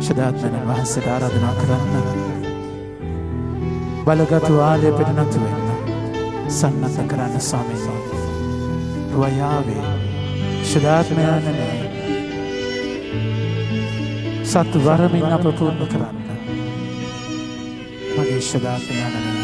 ශදාත්මයන් වහන්සේට ආරාධනා කරන්න. බලගත් ආලය පිට නතු වෙන්න. සන්නත කරන්න ස්වාමීනි. වයාවේ ශදාත්මයන්නේ සත් වරමින් අප පුරුදු කරන්න. මගේ ශදාත්මයන්නේ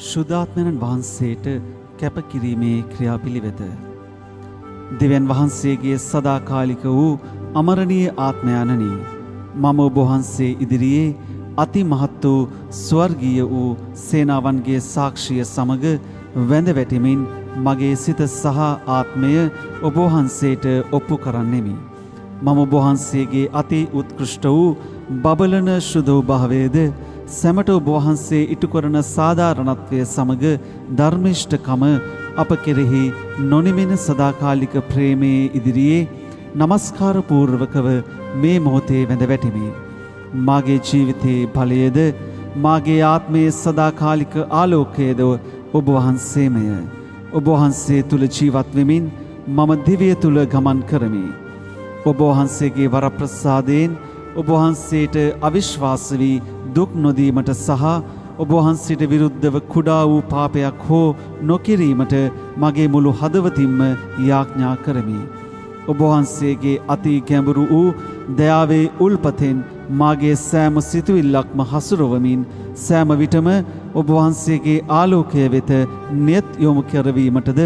ශුද්ධාත්මයන් වහන්සේට කැපකිරීමේ ක්‍රියාපිළිවෙත. දෙවියන් වහන්සේගේ සදාකාලික වූ අමරණීය ආත්මයන්නි, මම ඔබ වහන්සේ ඉදිරියේ අති මහත් වූ ස්වර්ගීය වූ සේනාවන්ගේ සාක්ෂිය සමග වැඳ වැටෙමින් මගේ සිත සහ ආත්මය ඔබ වහන්සේට ඔප්පු කරන්නෙමි. මම ඔබ වහන්සේගේ අති උත්කෘෂ්ට වූ බබලන ශුද්ධ භාවයේද සැමට ඔබ වහන්සේ ඉටු කරන සාධාරණත්වය සමග ධර්මිෂ්ඨකම අප කෙරෙහි නොනිමෙන සදාකාලික ප්‍රේමයේ ඉදිරියේ නමස්කාර පූර්වකව මේ මොහොතේ වැඳ වැටිමි. මාගේ ජීවිතයේ බලයේද මාගේ ආත්මයේ සදාකාලික ආලෝකයේද ඔබ වහන්සේමය. ඔබ වහන්සේ තුල ජීවත් වෙමින් මම දිව්‍ය තුල ගමන් කරමි. ඔබ වහන්සේගේ වරප්‍රසාදයෙන් ඔබ වහන්සේට අවිශ්වාස වී දුක් නොදීමට සහ ඔබ වහන්සේට විරුද්ධව කුඩා වූ පාපයක් හෝ නොකිරීමට මගේ මුළු හදවතින්ම යාඥා කරමි. ඔබ වහන්සේගේ අති ගැඹුරු වූ දයාවේ උල්පතෙන් මාගේ සෑම සිතුවිල්ලක්ම හසුරවමින් සෑම විටම ඔබ වහන්සේගේ ආලෝකය වෙත නියත් යොමු කරවීමටද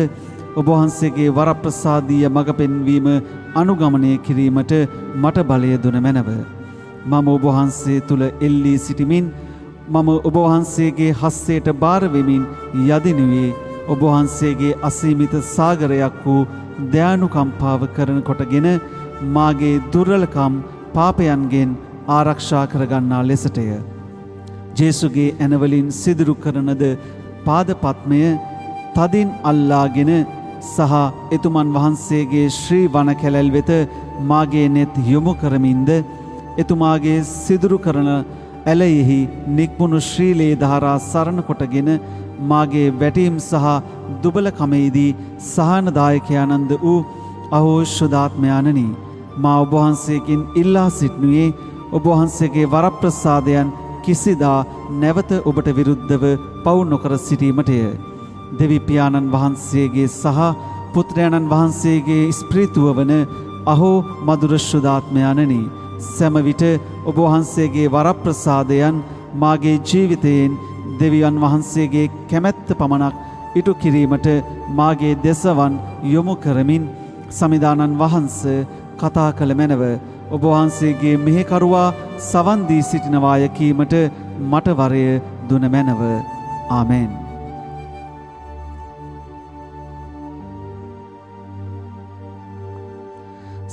ඔබ වහන්සේගේ වරප්‍රසාදීය මඟ පෙන්වීම අනුගමනය කිරීමට මට බලය දුන මැනව. මම ඔබ වහන්සේ තුල එල්ලී සිටිමින් මම ඔබ වහන්සේගේ හස්තයට බාර වෙමින් යදිනුවේ ඔබ වහන්සේගේ අසීමිත සාගරයක් වූ දයානුකම්පාව කරන කොටගෙන මාගේ දුර්වලකම් පාපයන්ගෙන් ආරක්ෂා කරගන්නා ලෙසටය. ජේසුගේ ඇනවලින් සිදුරු කරනද පාදපත්මය තදින් අල්ලාගෙන සහ එතුමන් වහන්සේගේ ශ්‍රී වන කැලැල් වෙත මාගේ නෙත් යොමු කරමින්ද එතුමාගේ සිදුරු කරන ඇලයෙහි නික්මුණු ශ්‍රීලේ ධාරා සරණ කොටගෙන මාගේ වැටීම් සහ දුබලකමේදී සහනදායකයානන්ද වූ අහෝ ශුද්ධාත්මයාණනි, මා ඔබ වහන්සේකින් ඉල්ලා සිටිනුයේ ඔබ වහන්සේගේ වරප්‍රසාදයන් කිසිදා නැවත ඔබට විරුද්ධව පව් නොකර සිටීමටය. දෙවි පියාණන් වහන්සේගේ සහ පුත්‍රයාණන් වහන්සේගේ ස්ප්‍රීතුව වන අහෝ මధుර ශුද්ධාත්මයාණනි, සෑම විට ඔබ වහන්සේගේ වරප්‍රසාදයන් මාගේ ජීවිතයෙන් දෙවියන් වහන්සේගේ කැමැත්ත පමණක් ඉටු කිරීමට මාගේ දෙසවන් යොමු කරමින් සමිදානන් වහන්සේ කතා කළ මැනව. ඔබ වහන්සේගේ මෙහෙකරුවා සවන් දී සිටිනවාය කීමට මට වරය දුන මැනව. ආමෙන්.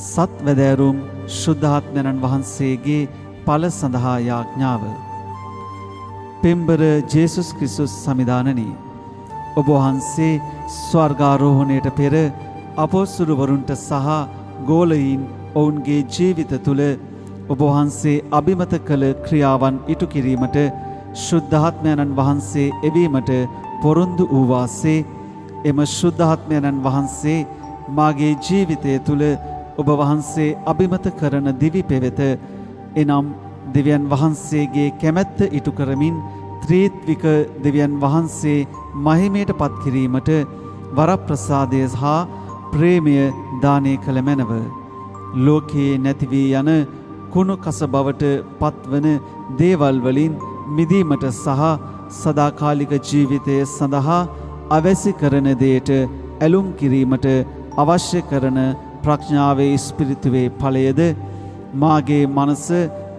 සත්වැදෑරුම් ශුද්ධාත්මයන් වහන්සේගේ ඵල සඳහා යාඥාව. පෙම්බර ජේසුස් ක්‍රිස්තුස් සමිදානනි, ඔබ වහන්සේ ස්වර්ගාරෝහණයට පෙර අපොස්තුලවරුන්ට සහ ගෝලයින් ඔවුන්ගේ ජීවිත තුළ ඔබ වහන්සේ අභිමත කළ ක්‍රියාවන් ඉටු කිරීමට ශුද්ධාත්මයන් වහන්සේ එවීමට පොරොන්දු වූ වාසේ එම ශුද්ධාත්මයන් වහන්සේ මාගේ ජීවිතය තුළ ඔබ වහන්සේ අභිමත කරන දිවි පෙවෙත එනම් දෙවියන් වහන්සේගේ කැමැත්ත ඉටු කරමින් ත්‍රිත්වික දෙවියන් වහන්සේ මහිමයට පත් කිරීමට වරප්‍රසාදය හා ප්‍රේමය දානය කළ මැනව. ලෝකයේ නැති වී යන කුණු කස බවට පත්වන දේවල් වලින් මිදීමට සහ සදාකාලික ජීවිතය සඳහා අවැසි කරන දෙයට ඇලුම් කිරීමට අවශ්‍ය කරන ප්‍රඥාවේ ස්පිරිතුවේ ඵලයද මාගේ මනස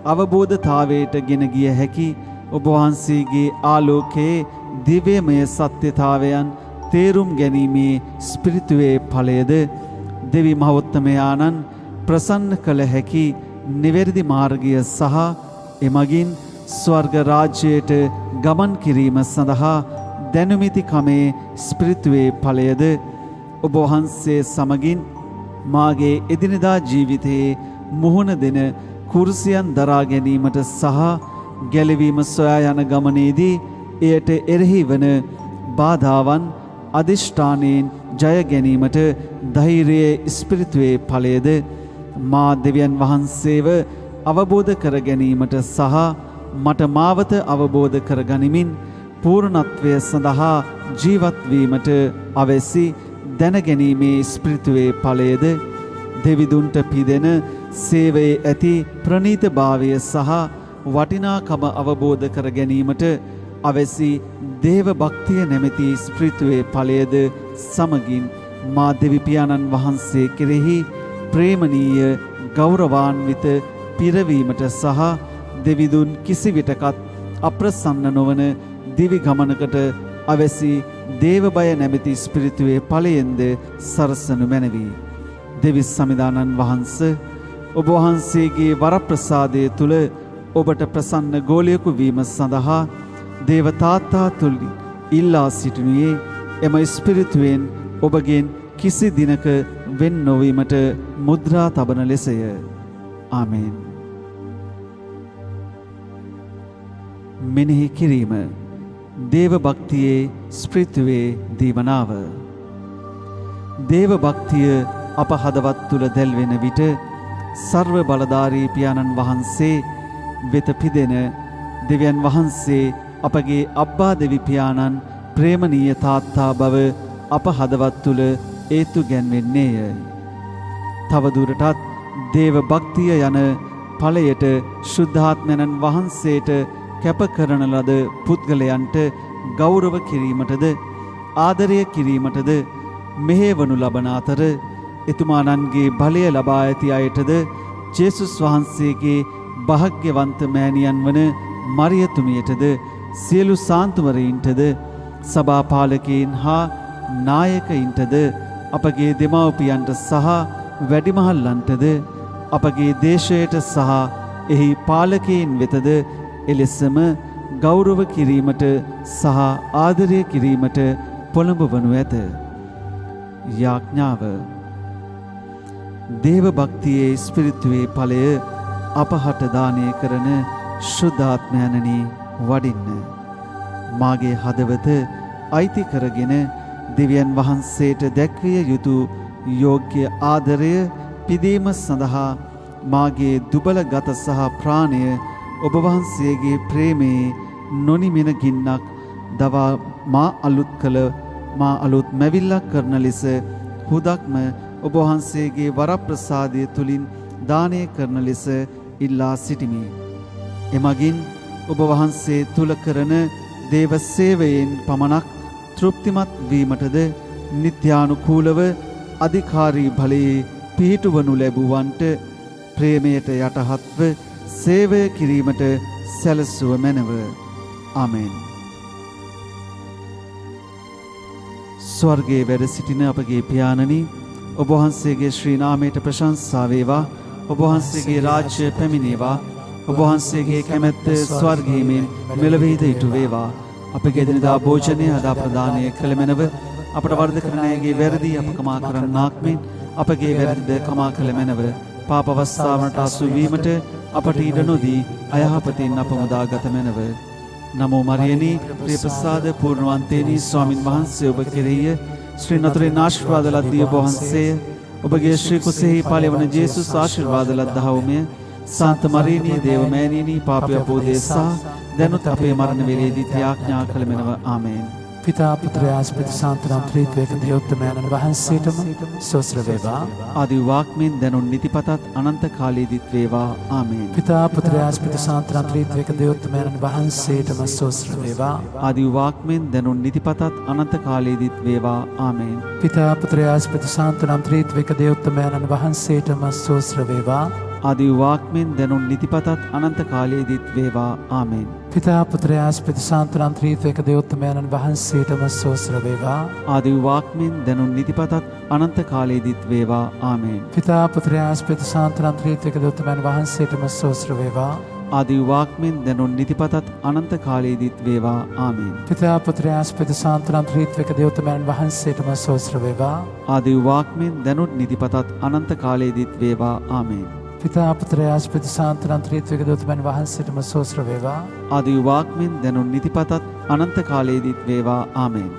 අවබෝධතාවයට ගෙන ගිය හැකි ඔබ වහන්සේගේ ආලෝකයේ දිව්‍යමය සත්‍යතාවයන් තේරුම් ගැනීමේ ස්පිරිතුවේ ඵලයද දෙවි මහෝත්තමයාණන් ප්‍රසන්න කළ හැකි නිවැරදි මාර්ගය සහ එමගින් ස්වර්ග රාජ්‍යයට ගමන් කිරීම සඳහා දැනුමිති කමේ ස්පිරිතුවේ ඵලයද ඔබ වහන්සේ සමගින් මාගේ එදිනෙදා ජීවිතයේ මුහුණ දෙන කුරුසියන් දරා ගැනීමට සහ ගැලවීම සොයා යන ගමනේදී එයට එරෙහි වන බාධාවන් අදිෂ්ඨානයෙන් ජය ගැනීමට ධෛර්යයේ ස්පිරිතුවේ ඵලයද මා දෙවියන් වහන්සේව අවබෝධ කර ගැනීමට සහ මට මාවත අවබෝධ කර ගනිමින් පූර්ණත්වය සඳහා ජීවත් වීමට අවැසි දැනගැනීමේ ස්පිරිතුවේ ඵලයද දෙවිදුන්ට පිදෙන සේවයේ ඇති ප්‍රණීතභාවය සහ වටිනාකම අවබෝධ කර ගැනීමට අවැසි දේව භක්තිය නැමැති ස්පිරිතුවේ ඵලයද සමගින් මා දෙවි පියාණන් වහන්සේ කෙරෙහි ප්‍රේමණීය ගෞරවාන්විත පිරවීමට සහ දෙවිදුන් කිසිවිටකත් අප්‍රසන්න නොවන දිවි ගමනකට අවැසි දේව බය නැමැති ස්පිරිතුවේ ඵලයෙන්ද සරසනු මැනවි. දෙවි සමිදානන් වහන්සේ ඔබ වහන්සේගේ වරප්‍රසාදය තුල ඔබට ප්‍රසන්න ගෝලයෙකු වීම සඳහා දේව තාත්තා තුලින් ඉල්ලා සිටිනුයේ එම ස්පිරිතුවෙන් ඔබගෙන් කිසි දිනක වෙන් නොවීමට මුද්‍රා තබන ලෙසය. ආමේන්. මෙනෙහි කිරීම දේව භක්තියේ ස්පිරිතුවේ දීවනාව. දේව භක්තිය අප හදවත් තුල දැල්වෙන විට සර්ව බලධාරී පියාණන් වහන්සේ වෙත පිදෙන දෙවියන් වහන්සේ අපගේ අබ්බා දෙවි පියාණන් ප්‍රේමණීය තාත්තා බව අප හදවත් තුල ඒතු ගැන්වෙන්නේය. තවදුරටත් දේව භක්තිය යන ඵලයට ශුද්ධාත්මයන්න් වහන්සේට කැප කරන ලද පුද්ගලයන්ට ගෞරව කිරීමටද ආදරය කිරීමටද මෙහෙවනු ලබන අතර එතුමාණන්ගේ බලය ලබා ඇති අයටද ජේසුස් වහන්සේගේ භාග්‍යවන්ත මෑණියන් වන මරියතුමියටද සියලු සාන්තුවරයින්ටද සභාපාලකයන් හා නායකයින්ටද අපගේ දෙමව්පියන්ට සහ වැඩිමහල්ලන්ටද අපගේ දේශයට සහ එහි පාලකයන් වෙතද එලෙසම ගෞරව කිරීමට සහ ආදරය කිරීමට පොළඹවනු ඇත. යාඥාව දේව භක්තියේ ස්පිරිතුවේ ඵලය අපහට දානය කරන ශුද්ධාත්මයන්නි වඩින්න. මාගේ හදවත අයිති කරගෙන දෙවියන් වහන්සේට දැක්විය යුතු යෝග්‍ය ආදරය පිදීම සඳහා මාගේ දුබල ගත සහ ප්‍රාණය ඔබ වහන්සේගේ ප්‍රේමයේ නොනිමෙන ගින්නක් දවා මා අලුත් මැවිල්ලක් කරන ලෙස හුදක්ම ඔබ වහන්සේගේ වරප්‍රසාදය තුලින් දානය කරන ලෙස ඉල්ලා සිටිමි. එමගින් ඔබ වහන්සේ තුල කරන දේව සේවයෙන් පමණක් තෘප්තිමත් වීමටද නිත්‍යානුකූලව අධිකාරී බලයේ පිහිටුවනු ලැබුවන්ට ප්‍රේමයට යටහත්ව සේවය කිරීමට සැලසුව මැනව. ආමෙන්. ස්වර්ගයේ වැඩ සිටින අපගේ පියාණනි, ඔබ වහන්සේගේ ශ්‍රී නාමයට ප්‍රශංසා වේවා. ඔබ වහන්සේගේ රාජ්‍ය පැමිණේවා. ඔබ වහන්සේගේ කැමැත්ත ස්වර්ගයේ මෙන් මෙලොවෙහිද ඉටු වේවා. අපගේ එදිනෙදා භෝජනය අද ප්‍රදානය කළ මැනව. අපට වරද කරන අයගේ වැරදි අප කමා කරන්නාක් මෙන් අපගේ වැරදිද කමා කළ මැනව. පාප අවස්ථාවකට අසු වීමට අපට ඉඩ නොදී අයහපතින් අප මුදාගත මැනව. නමෝ මරියනි, ප්‍රිය ප්‍රසාද පූර්ණවන්තේනි, ස්වාමින් වහන්සේ ඔබ කෙරෙහිය. ශ්‍රී නතුරේ ආශිර්වාද ලද්දී ඔබ වහන්සේ ඔබගේ ශ්‍රී කුසෙහි ඵලවන ජේසුස් ආශිර්වාද ලද්දහවුමය. සාන්ත මරියනි, දේව මෑණියනි, පාපය අපෝදේසා දැනුත් අපේ මරණ වේලේදී ත්‍යාඥා කළ මැනව. ආමේන්. පිතා පුත්‍රයා ස්පිත සාන්තනම් ත්‍රිත්වයක දෙවොත්තමයන්න් වහන්සේටම සෝස්ත්‍ර වේවා. ආදි වාක්මෙන් දැනුන් නිතිපතත් අනන්ත කාලයේදීත් වේවා. ආමේන්. පිතා පුත්‍රයා ස්පිත සාන්තනම් ත්‍රිත්වයක දෙවොත්තමයන්න් වහන්සේටම සෝස්ත්‍ර වේවා. ආදි වාක්මෙන් දැනුන් නිතිපතත් අනන්ත කාලයේදීත් වේවා. ආමේන්. පිතා පුත්‍රයා ස්පිත සාන්තනම් ත්‍රිත්වයක දෙවොත්තමයන්න් වහන්සේටම සෝස්ත්‍ර වේවා. ආදි වාක්මෙන් දැනුන් නිතිපතත් අනන්ත කාලයේදීත් වේවා. ආමේන්. පිතා පුත්‍රයා ස්පිත සාන්තනම් ත්‍රිත්වයක දෙවොත්තමයන්න් වහන්සේටම සෝස්ත්‍ර වේවා. ආදි වාක්මෙන් දැනුන් නිතිපතත් අනන්ත කාලයේදීත් වේවා. ආමේන්. පිතා පුත්‍රයා ස්පිත සාන්තනම් ත්‍රිත්වයක දෙවොත්තමයන්න් වහන්සේටම සෝස්ත්‍ර වේවා. ආදි වාක්මෙන් දැනුන් නිතිපතත් අනන්ත කාලයේදීත් වේවා. ආමේන්. පිතා පුත්‍රයා ස්පිත සාන්තනම් ත්‍රිත්වයක දෙවොත්තමයන්න් වහන්සේටම සෝස්ත්‍ර වේවා. ආදි වාක්මෙන් දැනුත් නිතිපතත් අනන්ත කාලයේදීත් වේවා. ආමේන්. පිතා පුත්‍රයා ස්පිත සාන්තනම් ත්‍රිත්වයක දෙවොත්තමයන්න් වහන්සේටම සෝස්ත්‍ර වේවා. ආදි වාක්මෙන් දැනුන් නිතිපතත් අනන්ත කාලයේදීත් වේවා. ආමේන්.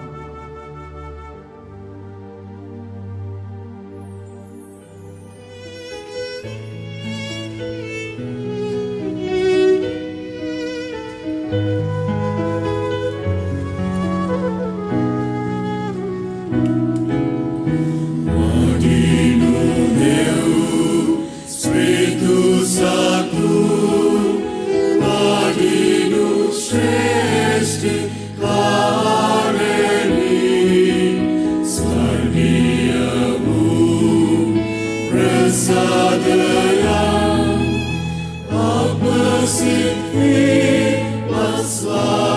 Abba sit, Asla.